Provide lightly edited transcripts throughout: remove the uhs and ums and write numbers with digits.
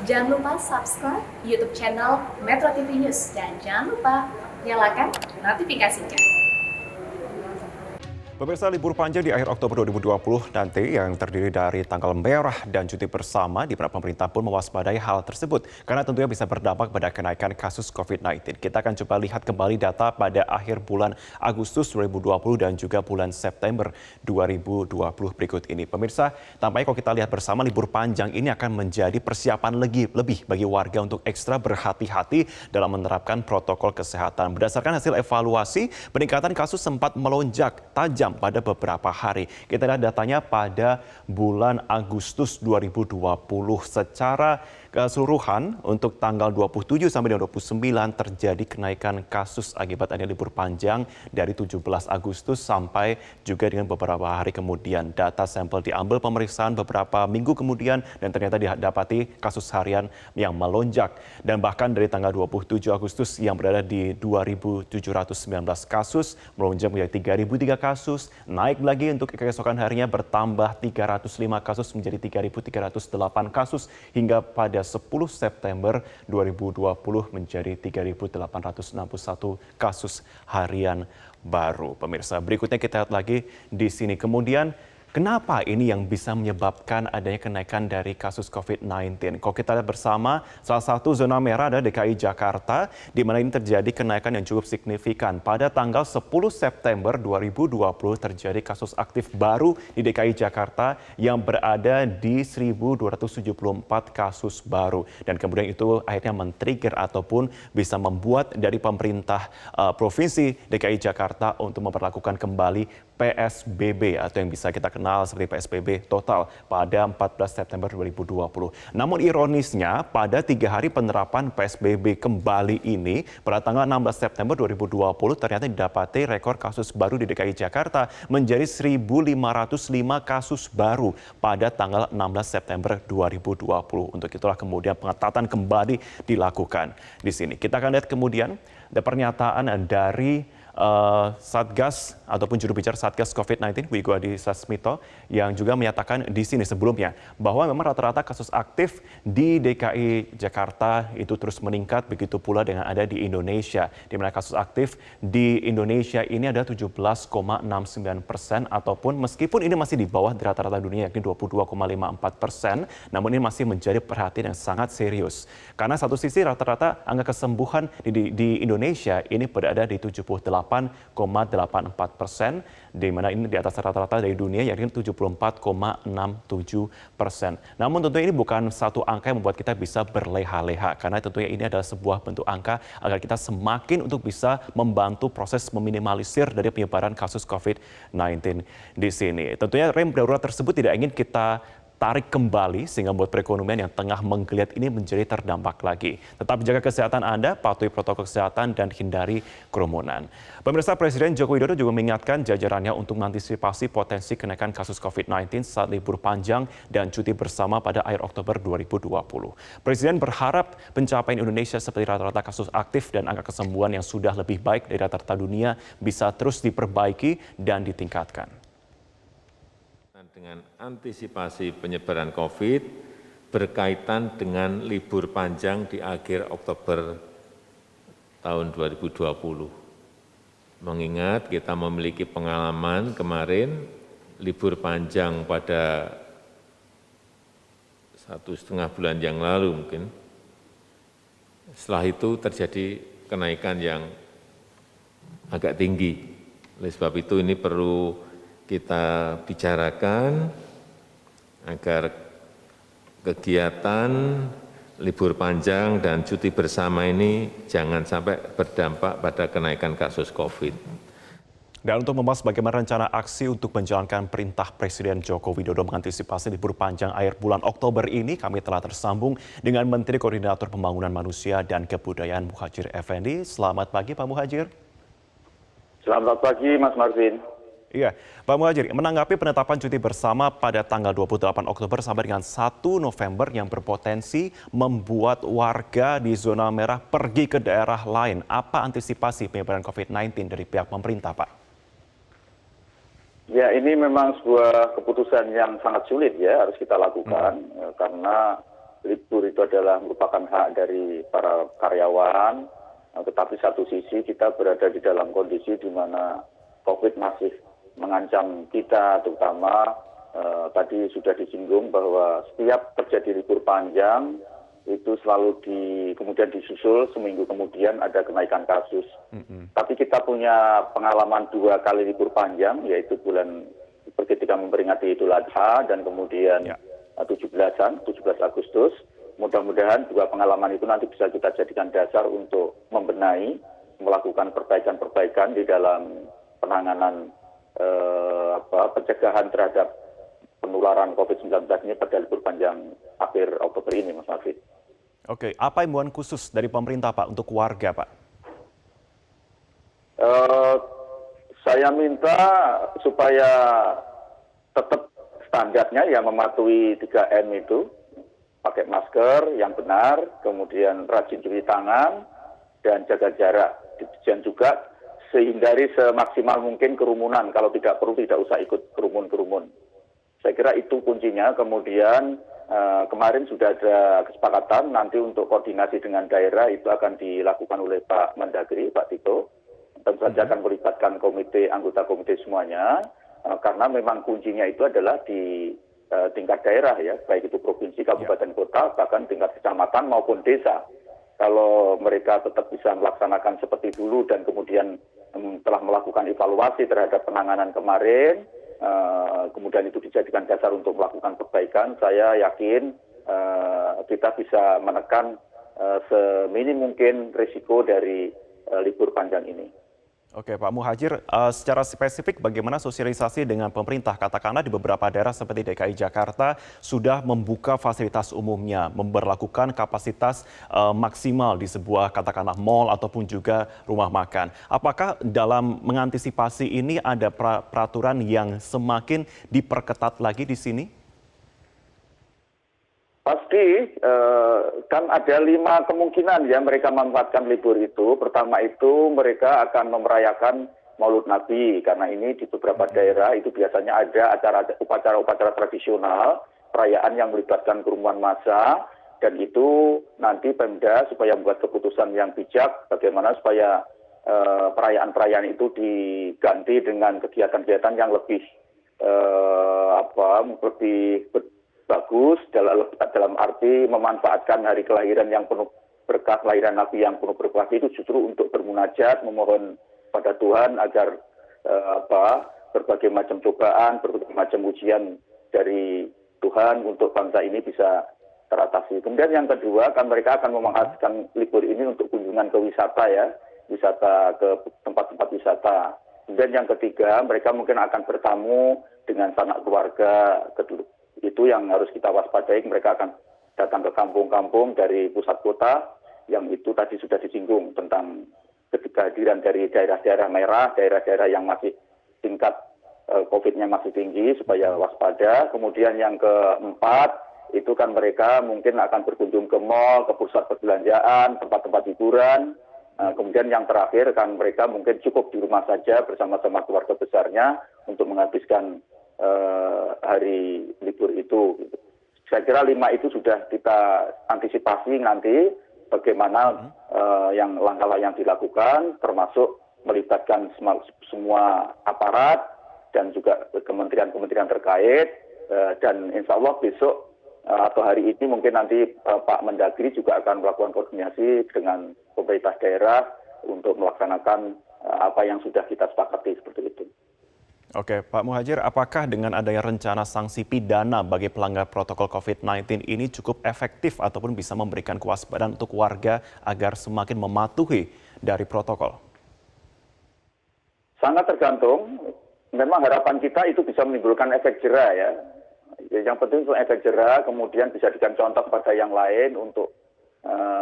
Jangan lupa subscribe YouTube channel Metro TV News dan jangan lupa nyalakan notifikasinya. Pemirsa, libur panjang di akhir Oktober 2020 nanti yang terdiri dari tanggal merah dan cuti bersama, di mana pemerintah pun mewaspadai hal tersebut karena tentunya bisa berdampak pada kenaikan kasus COVID-19. Kita akan coba lihat kembali data pada akhir bulan Agustus 2020 dan juga bulan September 2020 berikut ini. Pemirsa, tampaknya kalau kita lihat bersama, libur panjang ini akan menjadi persiapan lebih bagi warga untuk ekstra berhati-hati dalam menerapkan protokol kesehatan. Berdasarkan hasil evaluasi, peningkatan kasus sempat melonjak tajam pada beberapa hari. Kita lihat datanya pada bulan Agustus 2020. Secara keseluruhan untuk tanggal 27 sampai 29 terjadi kenaikan kasus akibat adanya libur panjang dari 17 Agustus sampai juga dengan beberapa hari kemudian. Data sampel diambil pemeriksaan beberapa minggu kemudian dan ternyata didapati kasus harian yang melonjak. Dan bahkan dari tanggal 27 Agustus yang berada di 2.719 kasus melonjak menjadi 3.003 kasus. Naik lagi untuk keesokan harinya bertambah 305 kasus menjadi 3.308 kasus hingga pada 10 September 2020 menjadi 3.861 kasus harian baru. Pemirsa, berikutnya kita lihat lagi di sini. Kemudian kenapa ini yang bisa menyebabkan adanya kenaikan dari kasus COVID-19? Kalau kita lihat bersama, salah satu zona merah adalah DKI Jakarta, di mana ini terjadi kenaikan yang cukup signifikan. Pada tanggal 10 September 2020 terjadi kasus aktif baru di DKI Jakarta yang berada di 1.274 kasus baru. Dan kemudian itu akhirnya men-trigger ataupun bisa membuat dari pemerintah Provinsi DKI Jakarta untuk memperlakukan kembali PSBB atau yang bisa kita kenal seperti PSBB total pada 14 September 2020. Namun ironisnya pada 3 hari penerapan PSBB kembali ini pada tanggal 16 September 2020 ternyata didapati rekor kasus baru di DKI Jakarta menjadi 1.505 kasus baru pada tanggal 16 September 2020. Untuk itulah kemudian pengetatan kembali dilakukan di sini. Kita akan lihat kemudian ada pernyataan dari Satgas ataupun juru bicara Satgas COVID-19 Wiku Adhisa Smito yang juga menyatakan di sini sebelumnya bahwa memang rata-rata kasus aktif di DKI Jakarta itu terus meningkat, begitu pula dengan ada di Indonesia, di mana kasus aktif di Indonesia ini ada 17,69% ataupun meskipun ini masih di bawah rata-rata dunia yakni 22,54%, namun ini masih menjadi perhatian yang sangat serius karena satu sisi rata-rata angka kesembuhan di Indonesia ini berada di 78,84%, di mana ini di atas rata-rata dari dunia yakni 74,67%. Namun tentunya ini bukan satu angka yang membuat kita bisa berleha-leha karena tentunya ini adalah sebuah bentuk angka agar kita semakin untuk bisa membantu proses meminimalisir dari penyebaran kasus COVID-19 di sini. Tentunya rem darurat tersebut tidak ingin kita tarik kembali sehingga membuat perekonomian yang tengah menggeliat ini menjadi terdampak lagi. Tetap jaga kesehatan Anda, patuhi protokol kesehatan dan hindari kerumunan. Pemirsa, Presiden Joko Widodo juga mengingatkan jajarannya untuk mengantisipasi potensi kenaikan kasus COVID-19 saat libur panjang dan cuti bersama pada akhir Oktober 2020. Presiden berharap pencapaian Indonesia seperti rata-rata kasus aktif dan angka kesembuhan yang sudah lebih baik dari rata-rata dunia bisa terus diperbaiki dan ditingkatkan. Dengan antisipasi penyebaran COVID berkaitan dengan libur panjang di akhir Oktober tahun 2020. Mengingat kita memiliki pengalaman kemarin libur panjang pada 1,5 bulan yang lalu mungkin. Setelah itu terjadi kenaikan yang agak tinggi. Oleh sebab itu ini perlu kita bicarakan agar kegiatan libur panjang dan cuti bersama ini jangan sampai berdampak pada kenaikan kasus COVID. Dan untuk membahas bagaimana rencana aksi untuk menjalankan perintah Presiden Joko Widodo mengantisipasi libur panjang akhir bulan Oktober ini, kami telah tersambung dengan Menteri Koordinator Pembangunan Manusia dan Kebudayaan Muhadjir Effendi. Selamat pagi Pak Muhadjir. Selamat pagi Mas Marvin. Iya, Pak Muhadjir, menanggapi penetapan cuti bersama pada tanggal 28 Oktober sampai dengan 1 November yang berpotensi membuat warga di zona merah pergi ke daerah lain, apa antisipasi penyebaran COVID-19 dari pihak pemerintah, Pak? Ya, ini memang sebuah keputusan yang sangat sulit ya harus kita lakukan karena libur itu adalah merupakan hak dari para karyawan, tetapi satu sisi kita berada di dalam kondisi di mana COVID masih mengancam kita, terutama tadi sudah disinggung bahwa setiap terjadi libur panjang itu selalu kemudian disusul seminggu kemudian ada kenaikan kasus. Tapi kita punya pengalaman 2 kali libur panjang, yaitu ketika memperingati Idul Adha dan kemudian 17 Agustus. Mudah-mudahan 2 pengalaman itu nanti bisa kita jadikan dasar untuk membenahi, melakukan perbaikan-perbaikan di dalam penanganan pencegahan terhadap penularan COVID-19 ini pada libur panjang akhir Oktober ini, Mas Marvin. Oke, apa imbauan khusus dari pemerintah, Pak, untuk warga, Pak? Saya minta supaya tetap standarnya yang mematuhi 3M itu, pakai masker yang benar, kemudian rajin cuci tangan, dan jaga jarak. Dan juga hindari semaksimal mungkin kerumunan, kalau tidak perlu tidak usah ikut kerumun-kerumun. Saya kira itu kuncinya. Kemudian kemarin sudah ada kesepakatan nanti untuk koordinasi dengan daerah itu akan dilakukan oleh Pak Mendagri, Pak Tito. Tentu saja akan melibatkan anggota komite semuanya, karena memang kuncinya itu adalah di tingkat daerah ya, baik itu provinsi, kabupaten, kota, bahkan tingkat kecamatan maupun desa. Kalau mereka tetap bisa melaksanakan seperti dulu dan kemudian telah melakukan evaluasi terhadap penanganan kemarin, kemudian itu dijadikan dasar untuk melakukan perbaikan, saya yakin kita bisa menekan seminim mungkin risiko dari libur panjang ini. Oke, Pak Muhadjir, secara spesifik bagaimana sosialisasi dengan pemerintah? Katakanlah di beberapa daerah seperti DKI Jakarta sudah membuka fasilitas umumnya, memberlakukan kapasitas maksimal di sebuah katakanlah mal ataupun juga rumah makan. Apakah dalam mengantisipasi ini ada peraturan yang semakin diperketat lagi di sini? Pasti kan ada 5 kemungkinan ya mereka memanfaatkan libur itu. Pertama itu mereka akan memerayakan Maulid Nabi, karena ini di beberapa daerah itu biasanya ada upacara-upacara tradisional, perayaan yang melibatkan kerumunan massa, dan itu nanti Pemda supaya membuat keputusan yang bijak bagaimana supaya perayaan-perayaan itu diganti dengan kegiatan-kegiatan yang lebih bagus dalam arti memanfaatkan hari kelahiran yang penuh berkah, kelahiran Nabi yang penuh berkah itu justru untuk bermunajat, memohon pada Tuhan agar berbagai macam cobaan, berbagai macam ujian dari Tuhan untuk bangsa ini bisa teratasi. Kemudian yang kedua, kan mereka akan memanfaatkan libur ini untuk kunjungan ke wisata ya, wisata ke tempat-tempat wisata. Kemudian yang ketiga, mereka mungkin akan bertamu dengan sanak keluarga. Itu yang harus kita waspadai, mereka akan datang ke kampung-kampung dari pusat kota, yang itu tadi sudah disinggung tentang kehadiran dari daerah-daerah merah, daerah-daerah yang masih tingkat COVID-nya masih tinggi, supaya waspada. Kemudian yang keempat, itu kan mereka mungkin akan berkunjung ke mal, ke pusat perbelanjaan, tempat-tempat hiburan. Kemudian yang terakhir kan mereka mungkin cukup di rumah saja bersama-sama keluarga besarnya untuk menghabiskan hari libur itu. Saya kira 5 itu sudah kita antisipasi nanti bagaimana langkah-langkah yang dilakukan, termasuk melibatkan semua aparat dan juga kementerian-kementerian terkait, dan insya Allah besok atau hari ini mungkin nanti Pak Mendagri juga akan melakukan koordinasi dengan pemerintah daerah untuk melaksanakan apa yang sudah kita sepakati seperti itu. Oke, Pak Muhadjir, apakah dengan adanya rencana sanksi pidana bagi pelanggar protokol COVID-19 ini cukup efektif ataupun bisa memberikan kewaspadaan untuk warga agar semakin mematuhi dari protokol? Sangat tergantung. Memang harapan kita itu bisa menimbulkan efek jera ya. Yang penting untuk efek jera, kemudian bisa dijadikan contoh kepada yang lain untuk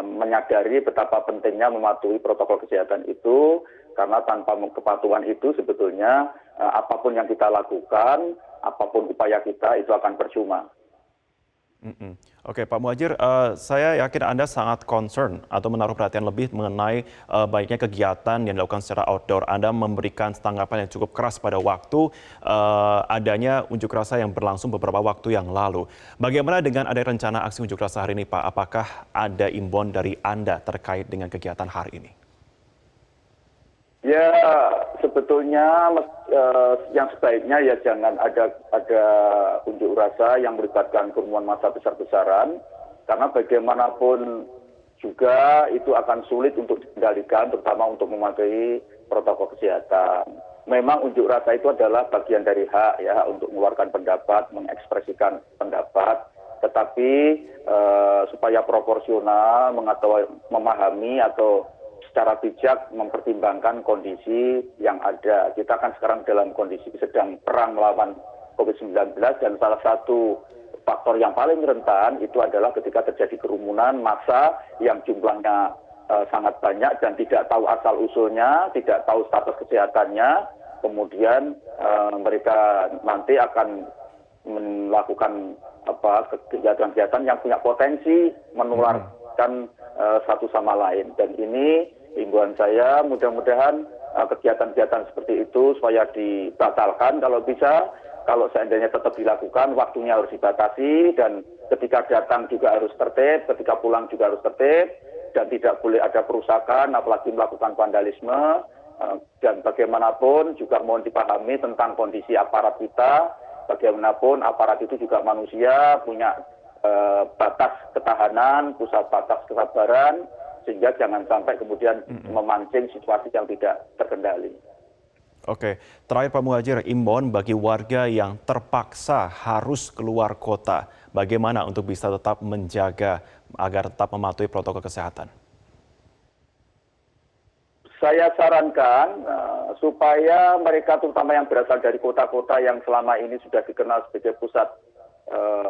menyadari betapa pentingnya mematuhi protokol kesehatan itu, karena tanpa kepatuhan itu sebetulnya apapun yang kita lakukan, apapun upaya kita itu akan percuma. Oke, Pak Muhadjir, saya yakin Anda sangat concern atau menaruh perhatian lebih mengenai banyaknya kegiatan yang dilakukan secara outdoor. Anda memberikan tanggapan yang cukup keras pada waktu adanya unjuk rasa yang berlangsung beberapa waktu yang lalu. Bagaimana dengan ada rencana aksi unjuk rasa hari ini, Pak? Apakah ada imbauan dari Anda terkait dengan kegiatan hari ini? Ya, sebetulnya yang sebaiknya ya jangan ada unjuk rasa yang melibatkan kerumunan massa besar-besaran, karena bagaimanapun juga itu akan sulit untuk dikendalikan, terutama untuk mematuhi protokol kesehatan. Memang unjuk rasa itu adalah bagian dari hak ya untuk mengeluarkan pendapat, mengekspresikan pendapat, tetapi supaya proporsional, memahami atau secara bijak mempertimbangkan kondisi yang ada. Kita kan sekarang dalam kondisi sedang perang melawan COVID-19 dan salah satu faktor yang paling rentan itu adalah ketika terjadi kerumunan massa yang jumlahnya sangat banyak dan tidak tahu asal-usulnya, tidak tahu status kesehatannya, kemudian mereka nanti akan melakukan kegiatan-kegiatan yang punya potensi menularkan satu sama lain. Dan ini himbauan saya, mudah-mudahan kegiatan-kegiatan seperti itu supaya dibatalkan kalau bisa. Kalau seandainya tetap dilakukan, waktunya harus dibatasi, dan ketika datang juga harus tertib, ketika pulang juga harus tertib, dan tidak boleh ada perusakan, apalagi melakukan vandalisme. Dan bagaimanapun juga mohon dipahami tentang kondisi aparat kita, bagaimanapun aparat itu juga manusia, punya batas ketahanan, pusat batas kesabaran, sehingga jangan sampai kemudian memancing situasi yang tidak terkendali. Oke, terakhir Pak Muhadjir, imbauan bagi warga yang terpaksa harus keluar kota, bagaimana untuk bisa tetap menjaga agar tetap mematuhi protokol kesehatan? Saya sarankan supaya mereka terutama yang berasal dari kota-kota yang selama ini sudah dikenal sebagai pusat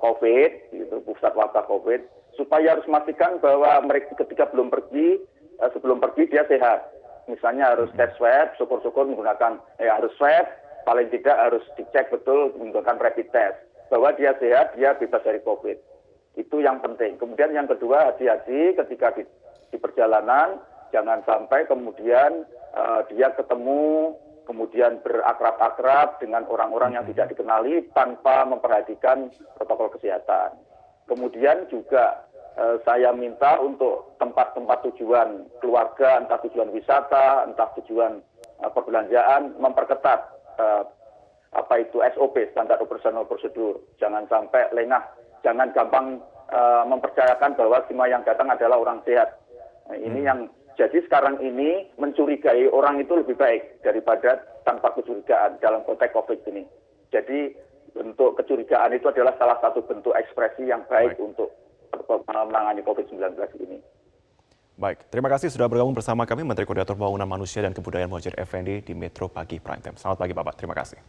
COVID, gitu, pusat wabah COVID, supaya harus memastikan bahwa mereka ketika sebelum pergi dia sehat. Misalnya harus tes swab, syukur-syukur menggunakan harus swab, paling tidak harus dicek betul menggunakan rapid test bahwa dia sehat, dia bebas dari COVID. Itu yang penting. Kemudian yang kedua, hati-hati ketika di perjalanan, jangan sampai kemudian dia ketemu, kemudian berakrab-akrab dengan orang-orang yang tidak dikenali tanpa memperhatikan protokol kesehatan. Kemudian juga saya minta untuk tempat-tempat tujuan keluarga, entah tujuan wisata, entah tujuan perbelanjaan, memperketat SOP, standar operasional prosedur. Jangan sampai lengah, jangan gampang mempercayakan bahwa semua yang datang adalah orang sehat. Nah, ini yang jadi sekarang ini mencurigai orang itu lebih baik daripada tanpa kecurigaan dalam konteks COVID ini. Jadi bentuk kecurigaan itu adalah salah satu bentuk ekspresi yang baik untuk menangani COVID-19 ini. Baik, terima kasih sudah bergabung bersama kami Menteri Koordinator Pembangunan Manusia dan Kebudayaan Muhadjir Effendi di Metro Pagi Prime Time. Selamat pagi Bapak, terima kasih.